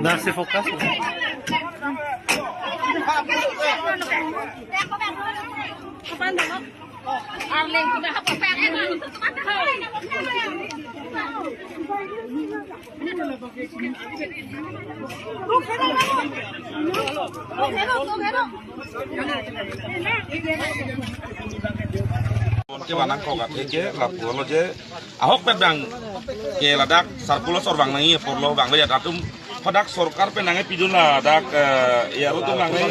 Nasi fokus. Ke banang kok ke lapu lo je ahok pedang ke ladak sarkulo sorbang nangi porlo bang le datum padak sorkar penange pidula dak ya lo tu nangi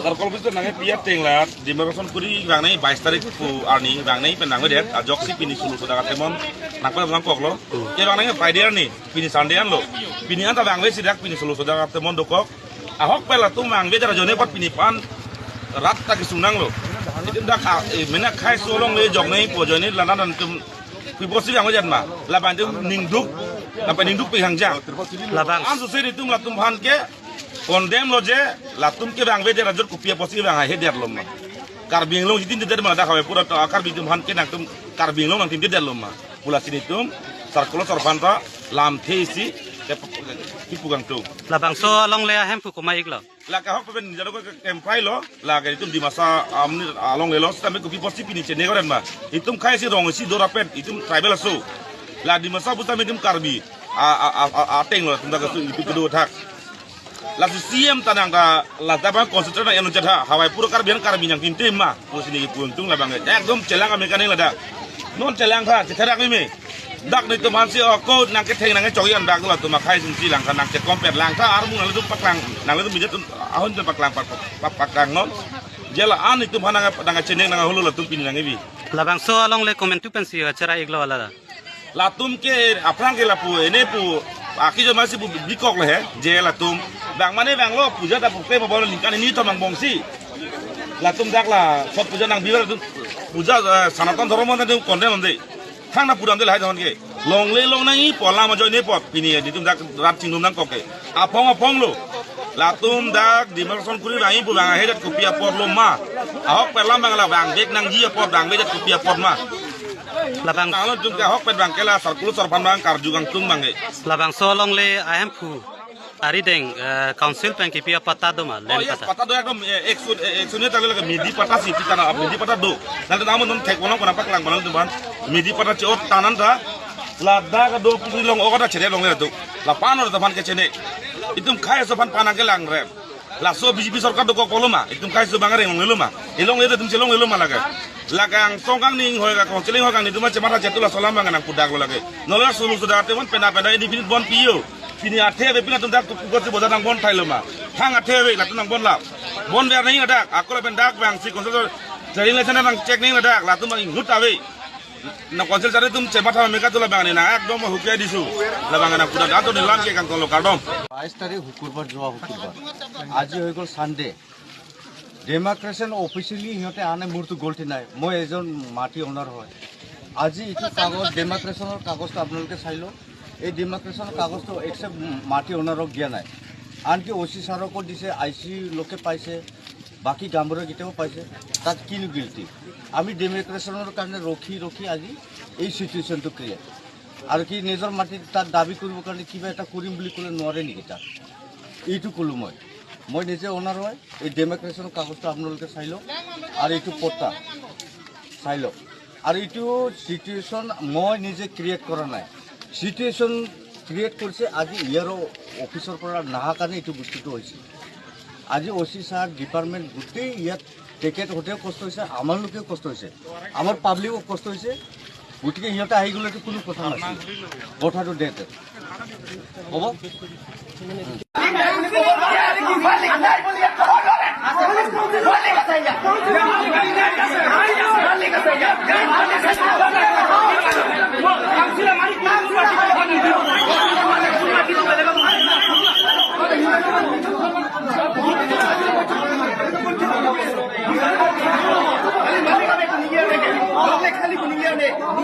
sarkulo bisu nangi piat tenglat di merason kuri bang nangi 22 tarik pu arni bang nangi penang le det ajoksi pini sulu padak temon nakpa bang kok lo ke bang nangi friday ni pini sandean lo pini anta bang le sidak pini sulu padak temon dokok ahok pela tu mang be jone pat pini pan rat tak sunang lo itu dah mana kai solong le jong nei po jone la nan tum pi bosi yang wajan ma la ban tum ningduk apa ningduk pi hangjang La bang. an su se tum la tum han ke kondem lo je la tum ke bang be de rajut ku pia posi bang he der lom ma karbing long jitin de ma da khawe pura ta karbing tum han ke nak tum karbing long nang tim de der lom ma pula sini tum sarkulo sorfanta lam theisi ke pugang tu La bang so long le hem pu ko mai ik lo. la ka hok pen jado ko kempai lo la ga itum di masa amni along le lo stame ko piposi pini chene goren ma itum khai si rong si dorapet itum tribal so la di masa buta medum karbi a teng lo tunda ka su itu kedua thak la si siem tanang ka la taba konsentrasi yang jatha hawai pura karbian karbi yang tim ma ko sini ki puntung la bangai ekdom celang ka mekanik la da non celang ka cetherak ni me dak ni tu man si ko nang ke theng nang ke choyan dak tu la tu ma khai sin si lang ka nang ke kompet lang ka armu nang tu paklang nang tu bijat ahon tu paklang paklang non jela an itu mana nang ceneng nang hulu la tu pini nang ebi La bang so long le comment tu pensi cara ik lo ala. la tum ke aprang ke la pu ene pu aki jo masih pu bikok le he je la tum bang mane bang lo puja da pu pe ba bol lingkan ini to mang bongsi la tum dak la sot puja nang biwar tu puja sanatan dharma na tu konde mande thang na pudam de lai thon ke long le long nang i pola ma jo ne pot pini di tum dak rat chingdum nang kok ke apong lo la tum dak di merson kuri bang i pu bang he dat ku pia pot lo ma ahok pelam bang la bang dek nang ji pot bang be dat ku pia pot ma La bang. kalau jumpa hok pet bang kela sarkulo sorpan bang karju gang tung bang La bang so long le hem pu. Ari deng council pen ki pia pata do ma oh len yes pata. pata do ekdom eksunnya tadi lagi midi pata sih kita na midi pata do nanti namun non tek wono kenapa kelang balang tuh ban midi pata ciot tanan dah lada ka do putri long oka dah cere long itu la panor teman ke cene itu kaya sopan panang kelang rem la so biji sorkar do ko koloma itu kaya so bangare long leloma ilong itu tum celong leloma laga lagang tongkang ning hoy ka konseling hoy kang itu mah cemara jatulah solama nganang kudak lo lagi nolah sulu sudah teman pena ini pinit bon pio pini athe pina tum dak tu ko si boda nang bon thai lo ma hang athe la tu nang bon la bon ber nang dak aku la ben dak bang si konsel jadi le sana nang cek ning dak la tu mang ngut awe na konsel sare tum cema tha meka tu la bang ni na ekdom hukia disu la bang nang kudak ato nilan ke kang tolo kardom 22 তারিখ শুকুরবার যোৱা শুকুৰবাৰ আজি হৈ গ'ল Sunday ডেমাক্ৰেশ্যন officially সিহঁতে আনে মোৰতো গল্টি নাই মই এজন মাটি অনাৰ হয় আজি এইটো কাগজ ডেমাক্ৰেশ্যনৰ কাগজটো আপোনালোকে চাই লওক এই ডেমাক্ৰেশ্যনৰ কাগজটো একচেপ্ট মাটি অনাৰক দিয়া নাই আনকি অচি ছাৰকো দিছে আইচি লোকে পাইছে বাকী গাঁওবুঢ়াকেইটাও পাইছে তাত কিনো গিল্টি আমি ডেমাক্ৰেশ্যনৰ কাৰণে ৰখি আজি এই চিটুৱেশ্যনটো ক্ৰিয়েট আৰু কি নিজৰ মাটি তাত দাবী কৰিবৰ কাৰণে কিবা এটা কৰিম বুলি ক'লে নোৱাৰে নেকি তাত এইটো ক'লোঁ মই নিজে অনাৰ হয় এই ডেম'ক্ৰেশ্যনৰ কাগজটো আপোনালোকে চাই লওক আৰু এইটো পট্টা চাই লওক আৰু এইটো চিটুৱেশ্যন মই নিজে ক্ৰিয়েট কৰা নাই চিটুৱেশ্যন ক্ৰিয়েট কৰিছে আজি ইয়াৰ অফিচৰ পৰা নাহা কাৰণে এইটো বস্তুটো হৈছে আজি অচি ছাৰ ডিপাৰ্টমেণ্ট গোটেই ইয়াত তেখেতহঁতেও কষ্ট হৈছে আমাৰ লোকেও কষ্ট হৈছে আমাৰ পাব্লিকো কষ্ট হৈছে গতিকে সিহঁতে আহি গ'লেতো কোনো কথা নাছিল কথাটো ডেট হ'ব আমি